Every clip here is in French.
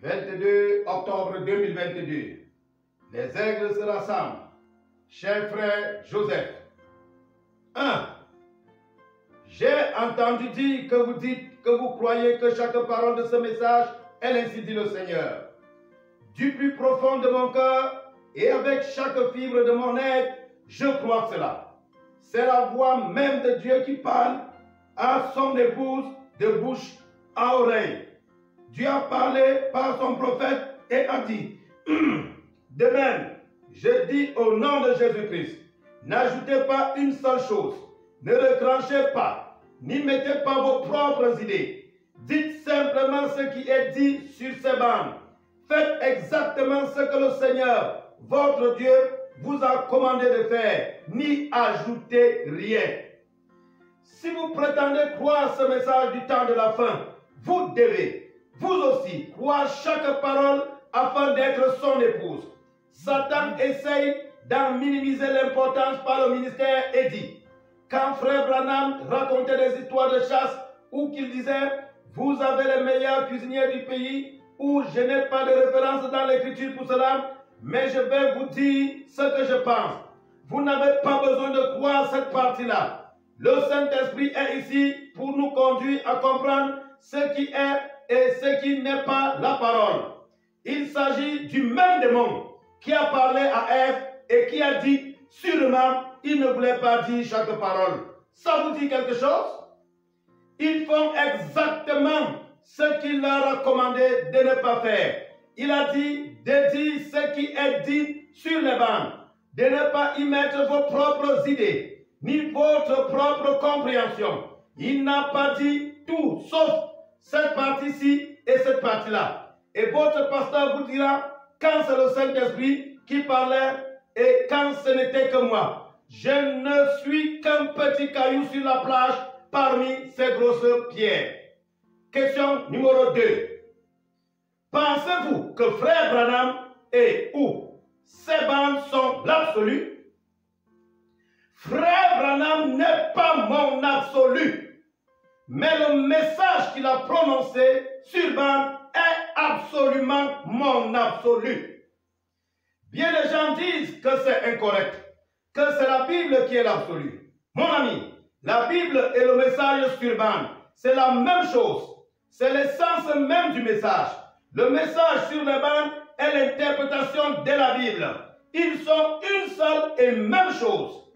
22 octobre 2022. Les aigles se rassemblent. Cher frère Joseph. 1. J'ai entendu dire que vous dites que vous croyez que chaque parole de ce message est ainsi dit le Seigneur. Du plus profond de mon cœur et avec chaque fibre de mon être, je crois cela. C'est la voix même de Dieu qui parle à son épouse de bouche à oreille. Dieu a parlé par son prophète et a dit, de même, je dis au nom de Jésus-Christ, n'ajoutez pas une seule chose, ne retrenchez pas, n'y mettez pas vos propres idées. Dites simplement ce qui est dit sur ces bandes. Faites exactement ce que le Seigneur, votre Dieu, vous a commandé de faire, n'y ajoutez rien. Si vous prétendez croire ce message du temps de la fin, vous devez, vous aussi, croire chaque parole afin d'être son épouse. Satan essaye d'en minimiser l'importance par le ministère et dit, quand frère Branham racontait des histoires de chasse ou qu'il disait, vous avez les meilleurs cuisiniers du pays, ou je n'ai pas de référence dans l'écriture pour cela, mais je vais vous dire ce que je pense. Vous n'avez pas besoin de croire cette partie-là. Le Saint-Esprit est ici pour nous conduire à comprendre ce qui est et ce qui n'est pas la parole. Il s'agit du même démon qui a parlé à Ève et qui a dit, sûrement, il ne voulait pas dire chaque parole. Ça vous dit quelque chose? Ils font exactement ce qu'il leur a commandé de ne pas faire. Il a dit de dire ce qui est dit sur les bancs, de ne pas y mettre vos propres idées, ni votre propre compréhension. Il n'a pas dit tout, sauf cette partie-ci et cette partie-là. Et votre pasteur vous dira, quand c'est le Saint-Esprit qui parlait et quand ce n'était que moi. Je ne suis qu'un petit caillou sur la plage parmi ces grosses pierres. Question numéro 2. Pensez-vous que frère Branham et ou ces bandes sont l'absolu? Frère Branham n'est pas mon absolu, mais le message qu'il a prononcé sur bande est absolument mon absolu. Bien des gens disent que c'est incorrect, que c'est la Bible qui est l'absolu. Mon ami, la Bible et le message sur bande, c'est la même chose. C'est l'essence même du message. Le message sur les bandes est l'interprétation de la Bible. Ils sont une seule et même chose.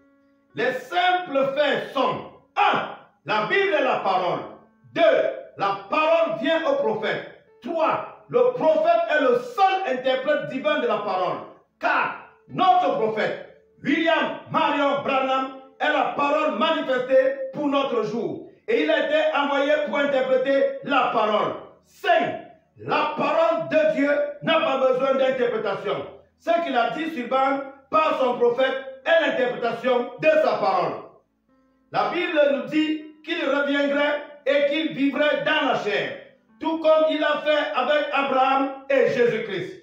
Les simples faits sont 1. La Bible est la parole. 2. La parole vient au prophète. 3. Le prophète est le seul interprète divin de la parole. 4. Notre prophète, William Marion Branham, est la parole manifestée pour notre jour. Et il a été envoyé pour interpréter la parole. 5. La parole de Dieu n'a pas besoin d'interprétation. Ce qu'il a dit sur bande par son prophète est l'interprétation de sa parole. La Bible nous dit qu'il reviendrait et qu'il vivrait dans la chair, tout comme il a fait avec Abraham et Jésus-Christ.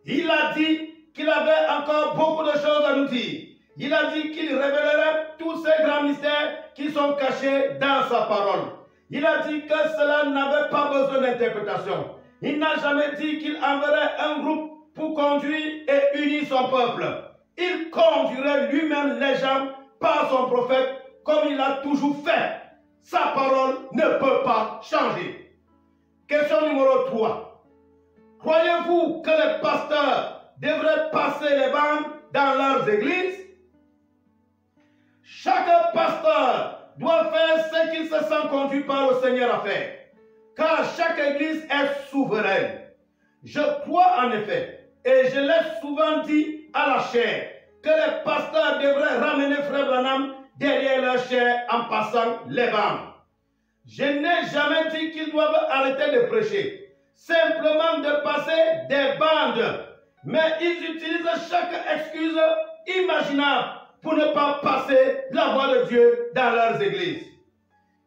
Il a dit qu'il avait encore beaucoup de choses à nous dire. Il a dit qu'il révélerait tous ces grands mystères qui sont cachés dans sa parole. Il a dit que cela n'avait pas besoin d'interprétation. Il n'a jamais dit qu'il enverrait un groupe pour conduire et unir son peuple. Il conduirait lui-même les gens par son prophète comme il a toujours fait. Sa parole ne peut pas changer. Question numéro 3. Croyez-vous que les pasteurs devraient passer les bandes dans leurs églises? Chaque pasteur doit faire ce qu'il se sent conduit par le Seigneur à faire, car chaque église est souveraine. Je crois en effet, et je l'ai souvent dit à la chair, que les pasteurs devraient ramener frère Branham derrière leur chair en passant les bandes. Je n'ai jamais dit qu'ils doivent arrêter de prêcher, simplement de passer des bandes, mais ils utilisent chaque excuse imaginable pour ne pas passer la voix de Dieu dans leurs églises.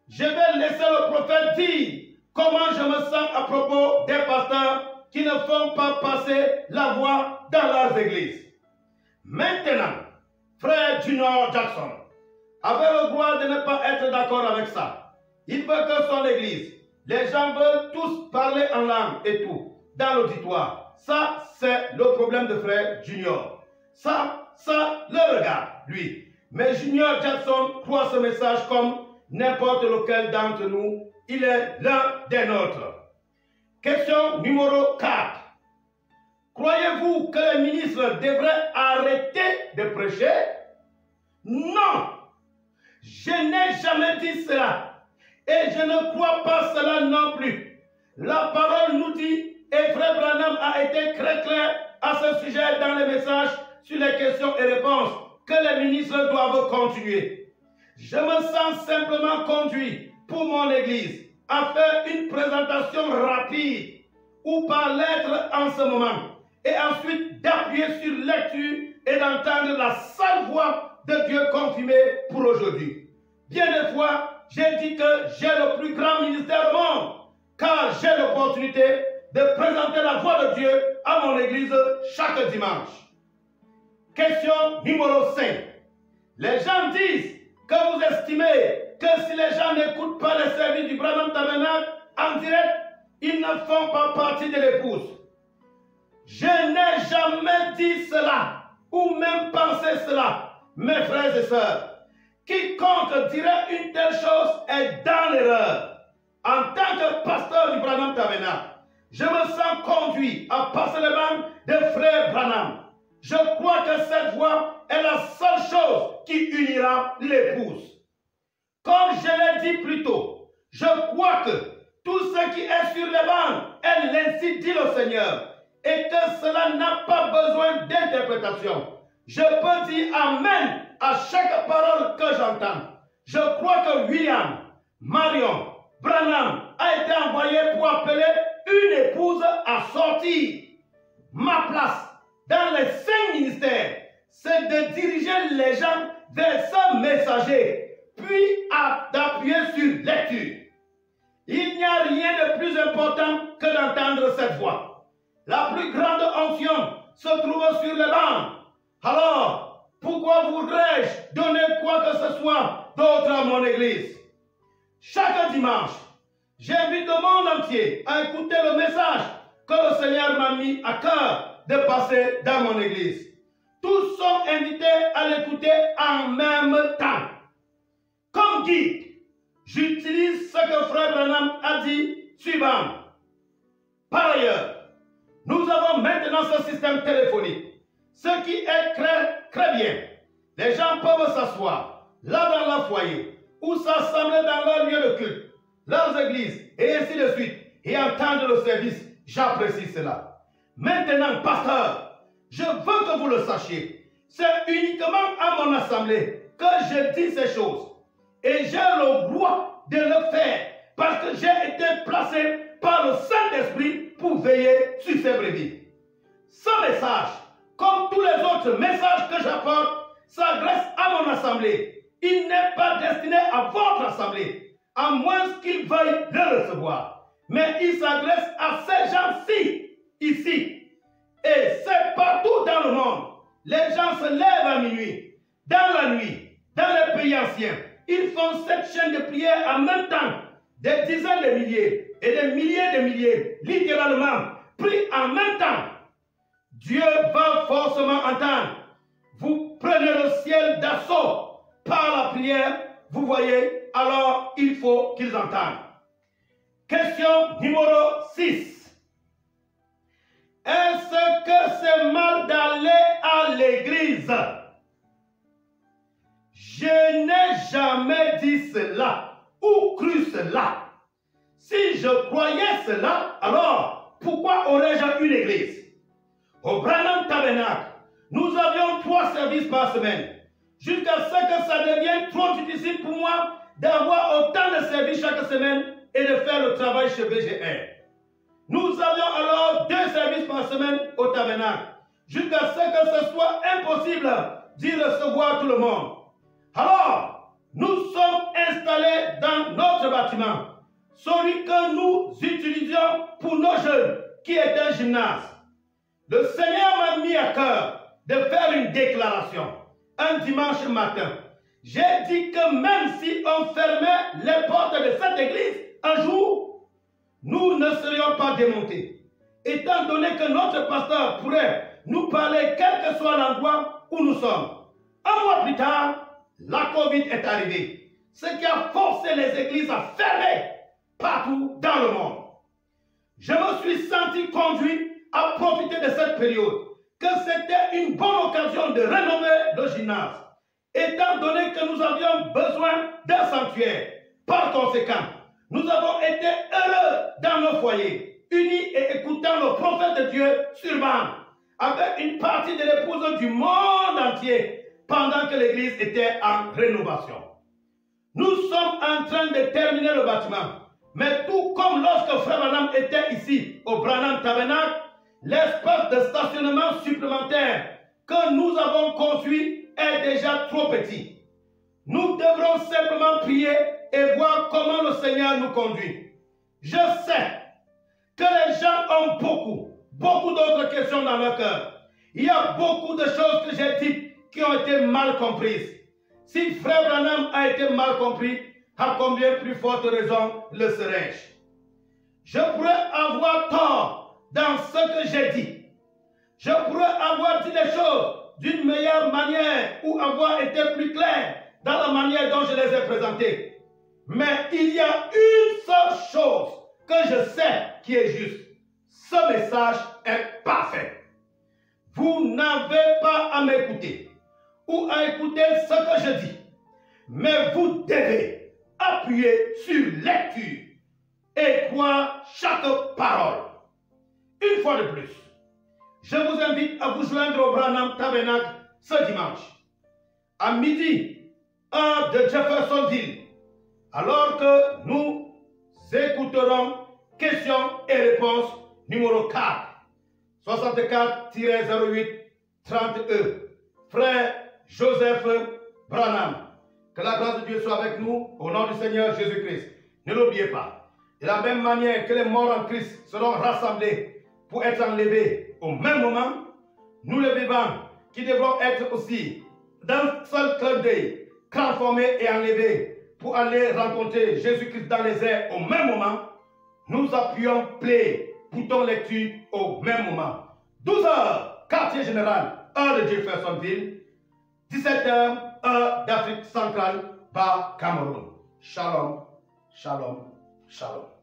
Je vais laisser le prophète dire comment je me sens à propos des pasteurs qui ne font pas passer la voix dans leurs églises. Maintenant, frère Junior Jackson avait le droit de ne pas être d'accord avec ça. Il veut que son église, les gens veulent tous parler en langue et tout. dans l'auditoire. Ça, c'est le problème de frère Junior. Ça le regarde, lui. Mais Junior Jackson croit ce message comme n'importe lequel d'entre nous. Il est l'un des nôtres. Question numéro 4. Croyez-vous que les ministres devraient arrêter de prêcher? Non. Je n'ai jamais dit cela. Et je ne crois pas cela non plus. La parole nous dit, et frère Branham a été très clair à ce sujet dans les messages sur les questions et réponses, que les ministres doivent continuer. Je me sens simplement conduit pour mon église à faire une présentation rapide ou par lettre en ce moment et ensuite d'appuyer sur lecture et d'entendre la seule voix de Dieu confirmée pour aujourd'hui. Bien des fois, j'ai dit que j'ai le plus grand ministère au monde car j'ai l'opportunité de présenter la voix de Dieu à mon église chaque dimanche. Question numéro 5. Les gens disent que vous estimez que si les gens n'écoutent pas les services du Branham Tabernacle en direct, ils ne font pas partie de l'épouse. Je n'ai jamais dit cela ou même pensé cela, mes frères et sœurs. Quiconque dirait une telle chose est dans l'erreur. En tant que pasteur du Branham Tabernacle, je me sens conduit à passer le banc de frère Branham. Je crois que cette voix est la seule chose qui unira l'épouse. Comme je l'ai dit plus tôt, je crois que tout ce qui est sur les bancs est l'ainsi dit le Seigneur et que cela n'a pas besoin d'interprétation. Je peux dire Amen à chaque parole que j'entends. Je crois que William Marion Branham a été envoyé pour appeler une épouse à sortir. Ma place dans les 5 ministères, c'est de diriger les gens vers ce messager, puis d'appuyer sur lecture. Il n'y a rien de plus important que d'entendre cette voix. La plus grande onction se trouve sur les bancs. Alors, pourquoi voudrais-je donner quoi que ce soit d'autre à mon église? Chaque dimanche, j'invite le monde entier à écouter le message que le Seigneur m'a mis à cœur de passer dans mon église. Tous sont invités à l'écouter en même temps. Comme guide, j'utilise ce que frère Branham a dit suivant. Par ailleurs, nous avons maintenant ce système téléphonique, ce qui est très bien. Les gens peuvent s'asseoir là dans leur foyer ou s'assembler dans leur lieu de culte, leurs églises et ainsi de suite et entendre le service. J'apprécie cela. Maintenant, pasteur, je veux que vous le sachiez. C'est uniquement à mon assemblée que je dis ces choses. Et j'ai le droit de le faire parce que j'ai été placé par le Saint-Esprit pour veiller sur ces brebis. Ce message, comme tous les autres messages que j'apporte, s'adresse à mon assemblée. Il n'est pas destiné à votre assemblée, à moins qu'ils veuillent le recevoir. Mais il s'adresse à ces gens-ci, ici. Et c'est partout dans le monde. Les gens se lèvent à minuit, dans la nuit, dans les pays anciens. Ils font cette chaîne de prière en même temps. Des dizaines de milliers et des milliers, littéralement, pris en même temps. Dieu va forcément entendre. Vous prenez le ciel d'assaut par la prière, vous voyez, alors il faut qu'ils entendent. Question numéro 6. Est-ce que c'est mal d'aller à l'église? Je n'ai jamais dit cela ou cru cela. Si je croyais cela, alors pourquoi aurais-je une église? Au Branham Tabernacle, nous avions 3 services par semaine, jusqu'à ce que ça devienne trop difficile pour moi d'avoir autant de services chaque semaine et de faire le travail chez BGR. Nous avions alors 2 services par semaine au tabernacle, jusqu'à ce que ce soit impossible d'y recevoir tout le monde. Alors, nous sommes installés dans notre bâtiment, celui que nous utilisions pour nos jeunes, qui est un gymnase. Le Seigneur m'a mis à cœur de faire une déclaration un dimanche matin. J'ai dit que même si on fermait les portes de cette église un jour, nous ne serions pas démontés. étant donné que notre pasteur pourrait nous parler quel que soit l'endroit où nous sommes. Un mois plus tard, la Covid est arrivée, ce qui a forcé les églises à fermer partout dans le monde. Je me suis senti conduit à profiter de cette période, que c'était une bonne occasion de rénover le gymnase, étant donné que nous avions besoin d'un sanctuaire. Par conséquent, nous avons été heureux dans nos foyers, unis et écoutant le prophète de Dieu sur bande, avec une partie de l'épouse du monde entier, pendant que l'église était en rénovation. Nous sommes en train de terminer le bâtiment, mais tout comme lorsque Frère Branham était ici au Branham Tabernacle, l'espace de stationnement supplémentaire que nous avons construit est déjà trop petit. Nous devrons simplement prier et voir comment le Seigneur nous conduit. Je sais que les gens ont beaucoup d'autres questions dans leur cœur. Il y a beaucoup de choses que j'ai dites qui ont été mal comprises. Si Frère Branham a été mal compris, à combien plus forte raison le serais-je? Je pourrais avoir tort dans ce que j'ai dit. Je pourrais avoir dit les choses d'une meilleure manière ou avoir été plus clair dans la manière dont je les ai présentées. Mais il y a une seule chose que je sais qui est juste. Ce message est parfait. Vous n'avez pas à m'écouter ou à écouter ce que je dis, mais vous devez appuyer sur lecture et croire chaque parole. Une fois de plus, je vous invite à vous joindre au Branham Tabernacle ce dimanche, à midi, heure de Jeffersonville, alors que nous écouterons questions et réponses numéro 4, 64-08 30E, Frère Joseph Branham. Que la grâce de Dieu soit avec nous au nom du Seigneur Jésus-Christ. Ne l'oubliez pas. De la même manière que les morts en Christ seront rassemblés pour être enlevés au même moment, nous les vivants qui devront être aussi d'un seul clin d'œil transformés et enlevés pour aller rencontrer Jésus-Christ dans les airs au même moment, nous appuyons play, bouton lecture au même moment. 12h, quartier général, heure de Jeffersonville, 17h, heure d'Afrique centrale, bas Cameroun. Shalom, shalom, shalom.